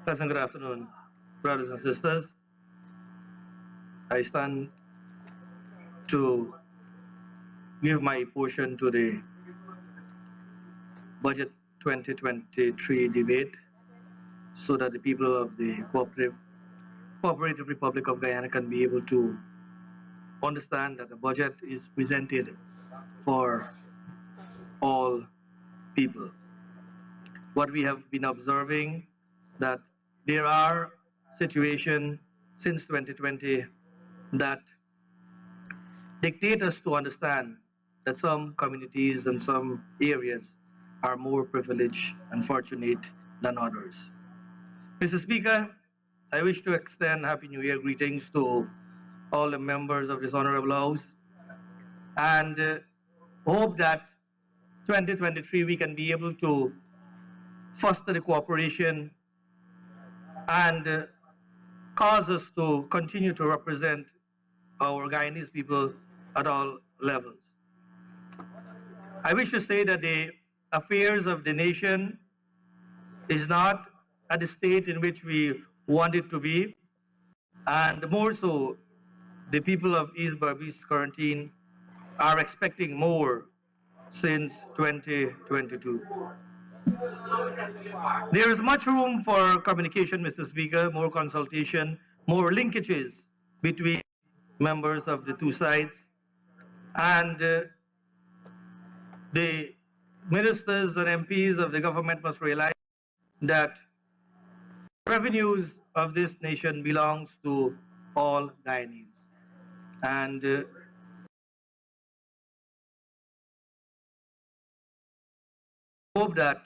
Pleasant good afternoon, brothers and sisters. I stand to give my portion to the Budget 2023 debate so that the people of the Cooperative Republic of Guyana can be able to understand that the budget is presented for all people. What we have been observing that there are situations since 2020 that dictate us to understand that some communities and some areas are more privileged and fortunate than others. Mr. Speaker, I wish to extend Happy New Year greetings to all the members of this Honorable House and hope that 2023 we can be able to foster the cooperation and cause us to continue to represent our Guyanese people at all levels. I wish to say that the affairs of the nation is not at the state in which we want it to be, and more so, the people of East Berbice Quarantine are expecting more since 2022. There is much room for communication, Mr. Speaker, more consultation, more linkages between members of the two sides, and the ministers and MPs of the government must realize that revenues of this nation belongs to all Guyanese. And hope that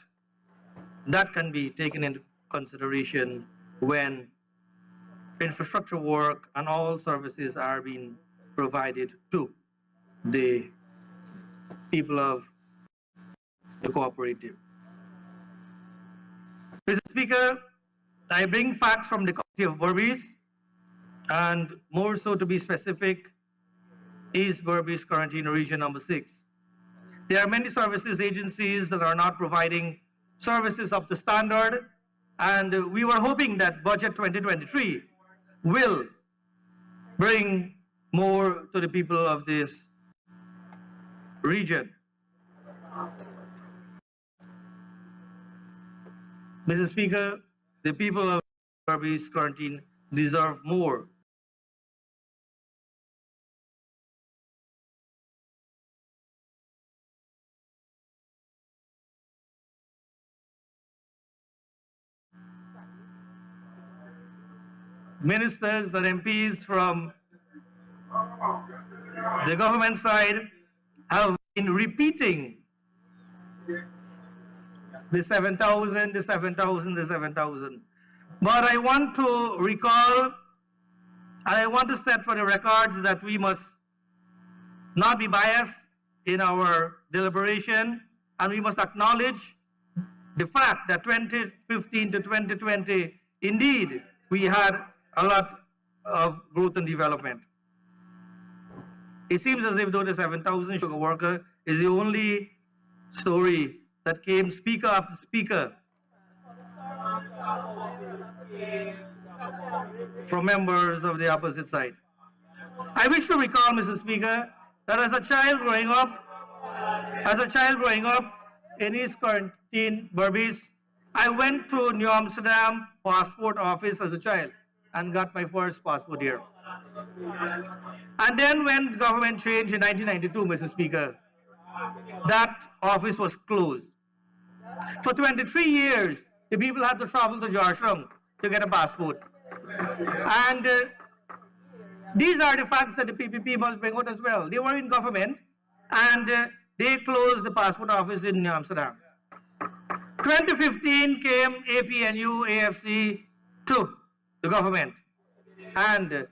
that can be taken into consideration when infrastructure work and all services are being provided to the people of the cooperative. Mr. Speaker, I bring facts from the county of Berbice, and more so to be specific, East Berbice Quarantine Region number 6. There are many services agencies that are not providing services up to standard, and we were hoping that Budget 2023 will bring more to the people of this region. Mr. Speaker, the people of Berbice Quarantine deserve more. Ministers and MPs from the government side have been repeating the 7,000, the 7,000, the 7,000. But I want to recall, and I want to set for the records that we must not be biased in our deliberation, and we must acknowledge the fact that 2015 to 2020, indeed, we had a lot of growth and development. It seems as if though the 7,000 sugar worker is the only story that came speaker after speaker from members of the opposite side. I wish to recall, Mr. Speaker, that as a child growing up in East Quarantine, Berbice, I went to New Amsterdam passport office as a child and got my first passport here. And then when the government changed in 1992, Mr. Speaker, that office was closed. For 23 years, the people had to travel to Georgetown to get a passport. And these are the facts that the PPP must bring out as well. They were in government and they closed the passport office in New Amsterdam. 2015 came APNU, AFC to the government, and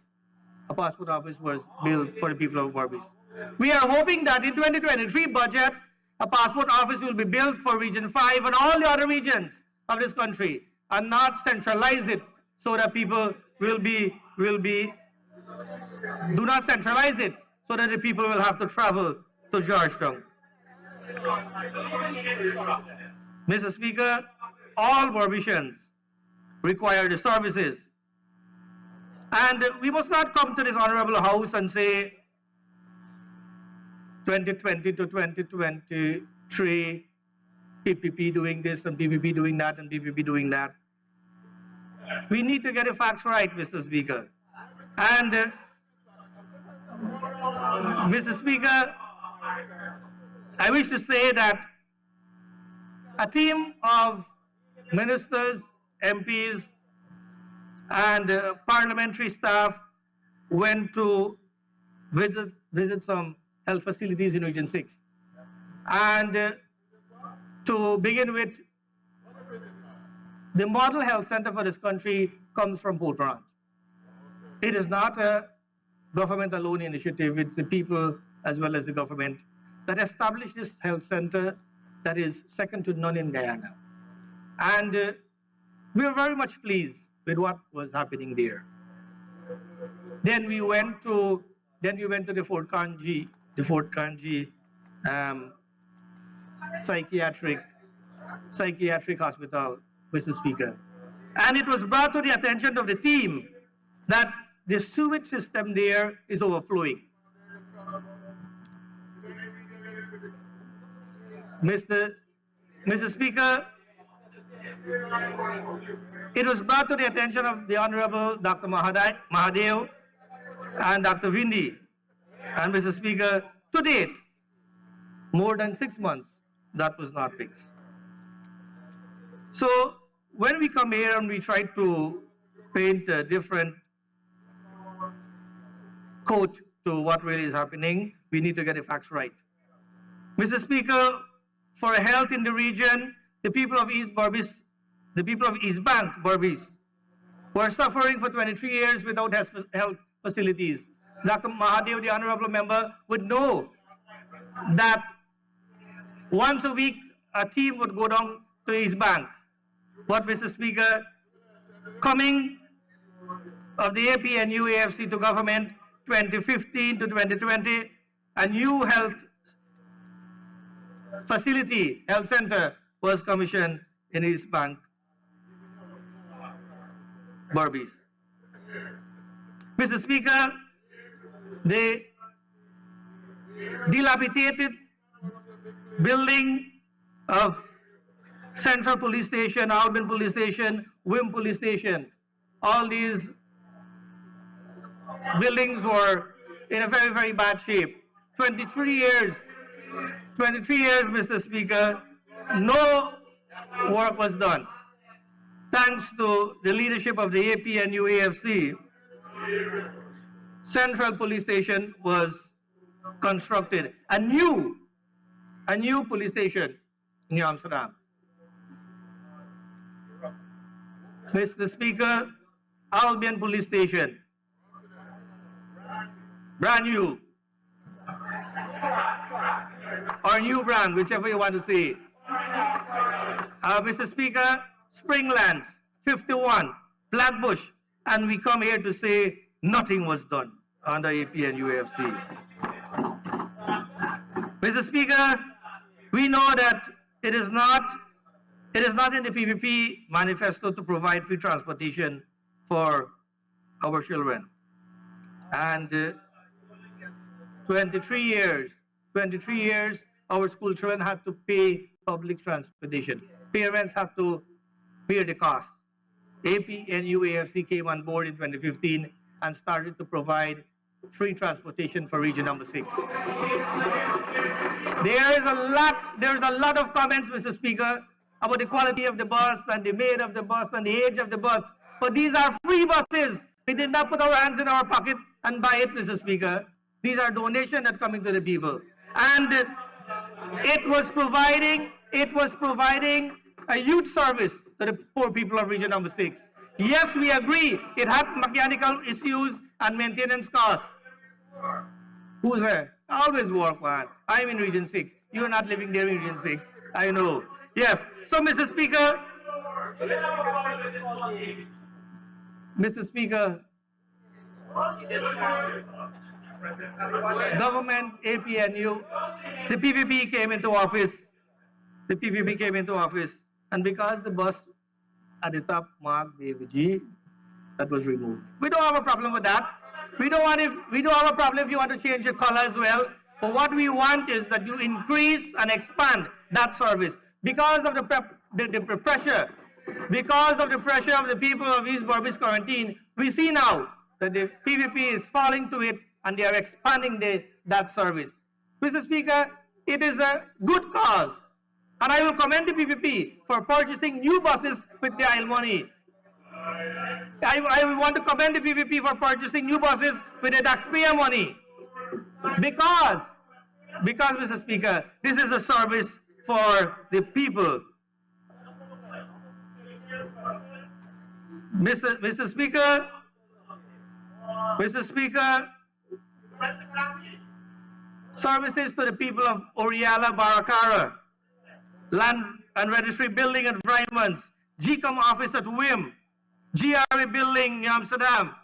a passport office was built for the people of Berbice. We are hoping that in 2023 budget, a passport office will be built for Region 5 and all the other regions of this country, and not centralize it so that people do not centralize it so that the people will have to travel to Georgetown. Mr. Speaker, all Berbicians require the services. And we must not come to this honorable house and say 2020 to 2023, PPP doing this and PPP doing that and PPP doing that. We need to get the facts right, Mr. Speaker. And Mr. Speaker, I wish to say that a team of ministers, MPs, and parliamentary staff went to visit some health facilities in Region 6. And to begin with, the model health center for this country comes from Port Brant. It is not a government alone initiative, it's the people as well as the government that established this health center that is second to none in Guyana. And we were very much pleased with what was happening there. Then we went to the Fort Kanji psychiatric hospital, Mr. Speaker. And it was brought to the attention of the team that the sewage system there is overflowing. Mr. Speaker, it was brought to the attention of the Honorable Dr. Mahadev and Dr. Vindi. And Mr. Speaker, to date, more than 6 months, that was not fixed. So when we come here and we try to paint a different coat to what really is happening, we need to get the facts right. Mr. Speaker, for health in the region, the people of East Bank, Berbice, were suffering for 23 years without health facilities. Dr. Mahadev, the honorable member, would know that once a week a team would go down to East Bank. But Mr. Speaker, coming of the APNU AFC to government 2015 to 2020, a new health facility, health center, was commissioned in East Bank, Berbice. Mr. Speaker, the dilapidated building of Central Police Station, Albion Police Station, Wim Police Station, all these buildings were in a very, very bad shape. 23 years, Mr. Speaker, no work was done. Thanks to the leadership of the APNU AFC, Central Police Station was constructed. A new police station in New Amsterdam. Mr. Speaker, Albion Police Station, brand new, or new brand, whichever you want to say. Mr. Speaker, Springlands, 51, Flatbush, and we come here to say nothing was done under APNU AFC. Mr. Speaker, we know that it is not in the PPP manifesto to provide free transportation for our children. And 23 years, our school children had to pay public transportation. Parents have to bear the cost. APNU AFC came on board in 2015 and started to provide free transportation for region number 6. There is a lot of comments, Mr. Speaker, about the quality of the bus and the made of the bus and the age of the bus. But these are free buses. We did not put our hands in our pocket and buy it, Mr. Speaker. These are donations that coming to the people. And it was providing a huge service to the poor people of region number 6. Yes, we agree, it had mechanical issues and maintenance costs. Who's there? Always work, man. I'm in region 6. You're not living there in region 6. I know. Yes. So, Mr. Speaker, government, APNU, the PPP came into office. And because the bus at the top marked David G. That was removed. We don't have a problem with that. We don't have a problem if you want to change your color as well. But what we want is that you increase and expand that service because of the pressure. Because of the pressure of the people of East Berbice quarantine, we see now that the PVP is falling to it and they are expanding that service. Mr. Speaker, it is a good cause. And I will commend the PVP for purchasing new buses with the aisle money. I want to commend the PVP for purchasing new buses with the taxpayer money. Because, Mr. Speaker, this is a service for the people. Mr. Speaker, services to the people of Oriala, Baracara, land and registry building environments, GCOM office at WIM, GRA building in Amsterdam.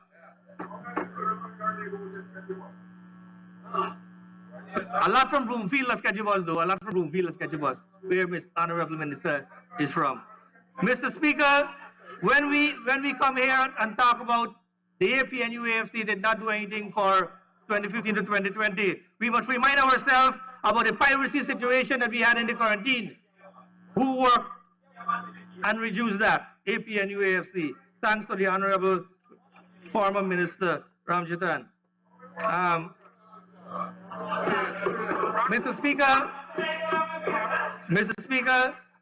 A lot from Bloomfield, let's catch a bus though. A lot from Bloomfield, let's catch a bus. Where Mr. Honorable Minister is from. Mr. Speaker, when we come here and talk about the AP and UAFC did not do anything for 2015 to 2020, we must remind ourselves about the piracy situation that we had in the quarantine. Who worked and reduced that? AP and UAFC. Thanks to the Honorable former Minister Ramjatan. Mr. Speaker,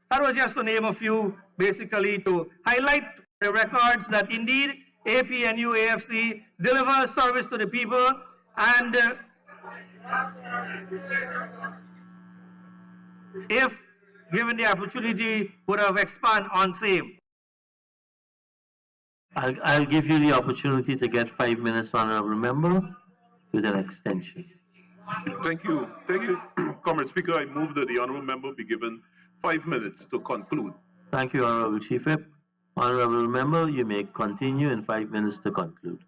that was just to name a few, basically to highlight the records that indeed AP and UAFC deliver service to the people, and if given the opportunity, would have expanded on same. I'll give you the opportunity to get 5 minutes, Honorable Member, with an extension. Thank you. Thank you, Comrade Speaker. I move that the Honourable Member be given 5 minutes to conclude. Thank you, Honourable Chief Whip. Honourable Member, you may continue in 5 minutes to conclude.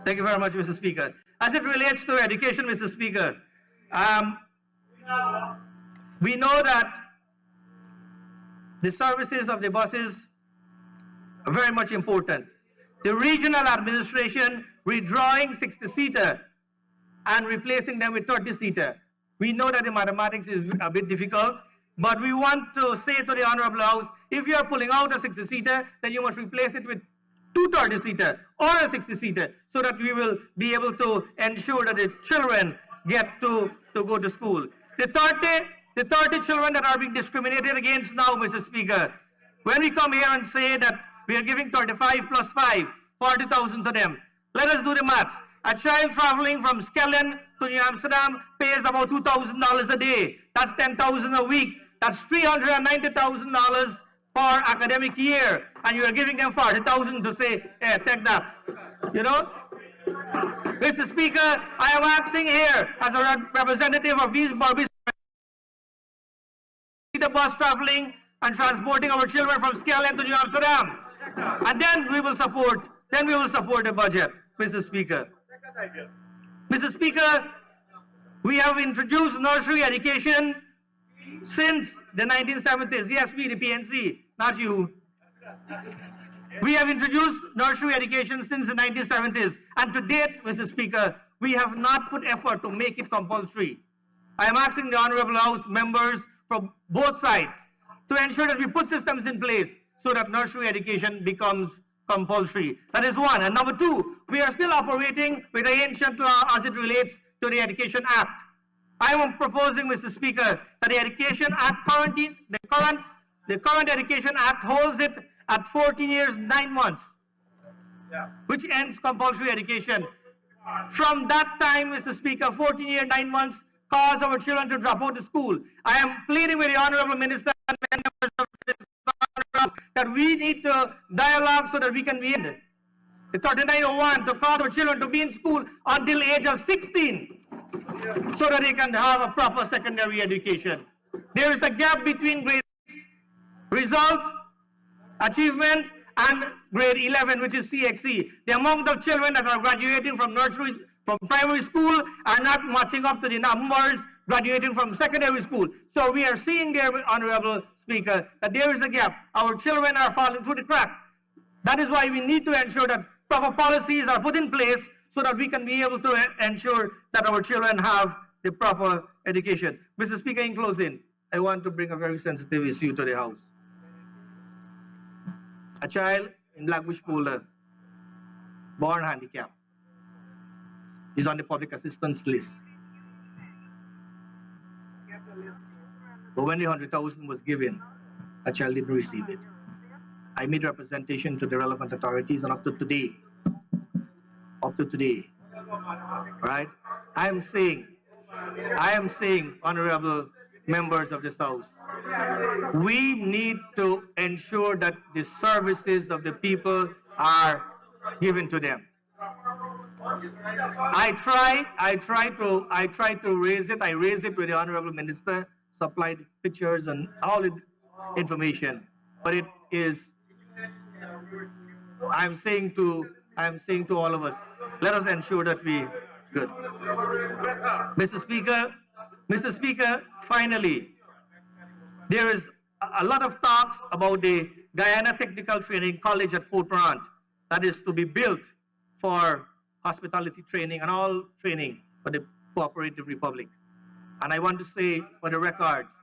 Thank you very much, Mr. Speaker. As it relates to education, Mr. Speaker, we know that the services of the buses are very much important. The regional administration withdrawing 60-seater and replacing them with 30-seater. We know that the mathematics is a bit difficult, but we want to say to the Honorable House, if you are pulling out a 60-seater, then you must replace it with 2 30-seater or a 60-seater, so that we will be able to ensure that the children get to go to school. The 30 children that are being discriminated against now, Mr. Speaker, when we come here and say that we are giving 35 plus 5, 40,000 to them, let us do the maths. A child traveling from Skellen to New Amsterdam pays about $2,000 a day. That's $10,000 a week. That's $390,000 per academic year. And you are giving them 40,000 to say, hey, take that. You know? Mr. Speaker, I am asking here as a representative of East Berbice, the bus traveling and transporting our children from Skellen to New Amsterdam. And then we will support the budget, Mr. Speaker. Mr. Speaker, we have introduced nursery education since the 1970s. Yes, we, the PNC, not you. We have introduced nursery education since the 1970s. And to date, Mr. Speaker, we have not put effort to make it compulsory. I am asking the Honorable House members from both sides to ensure that we put systems in place so that nursery education becomes compulsory. That is one. And number two, we are still operating with the ancient law as it relates to the Education Act. I am proposing, Mr. Speaker, that the Education Act the current Education Act holds it at 14 years, 9 months, which ends compulsory education. From that time, Mr. Speaker, 14 years, 9 months, cause our children to drop out of school. I am pleading with the Honorable Minister and members of this House that we need to dialogue so that we can be in it. The 3901 to cause our children to be in school until the age of 16 so that they can have a proper secondary education. There is a gap between grade 6 results, achievement, and grade 11, which is CXC. The amount of children that are graduating from nurseries, from primary school, are not matching up to the numbers graduating from secondary school. So we are seeing there, Honorable Speaker, that there is a gap. Our children are falling through the crack. That is why we need to ensure that proper policies are put in place so that we can be able to ensure that our children have the proper education. Mr. Speaker, in closing, I want to bring a very sensitive issue to the House. A child in Blackbush Polder, born handicapped, is on the public assistance list. But when the 100,000 was given, a child didn't receive it. I made representation to the relevant authorities, and up to today, right? I am saying, honorable members of this House, we need to ensure that the services of the people are given to them. I try to raise it. I raise it with the honorable minister, supplied pictures and all the information. But it is, I'm saying to all of us, let us ensure that we good. Mr. Speaker, finally, there is a lot of talks about the Guyana Technical Training College at Port Morant that is to be built for hospitality training and all training for the Cooperative Republic. And I want to say for the records,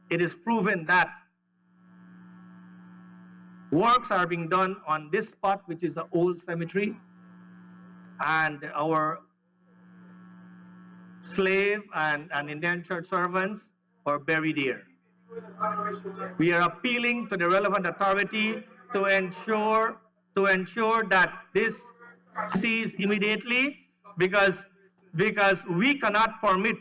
it is proven that works are being done on this spot, which is an old cemetery, and our slave and indentured servants are buried here. We are appealing to the relevant authority to ensure that this cease immediately, because we cannot permit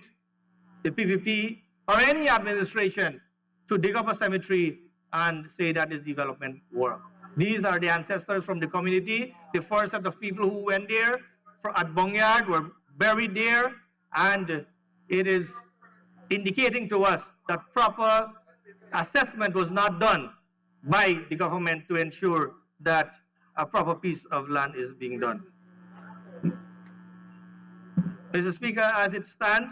the PPP or any administration to dig up a cemetery and say that is development work. These are the ancestors from the community. The first set of people who went there at Bongyard were buried there, and it is indicating to us that proper assessment was not done by the government to ensure that a proper piece of land is being done. Mr. Speaker, as it stands,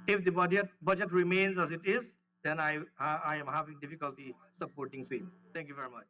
if the budget remains as it is, then I am having difficulty supporting same. Thank you very much.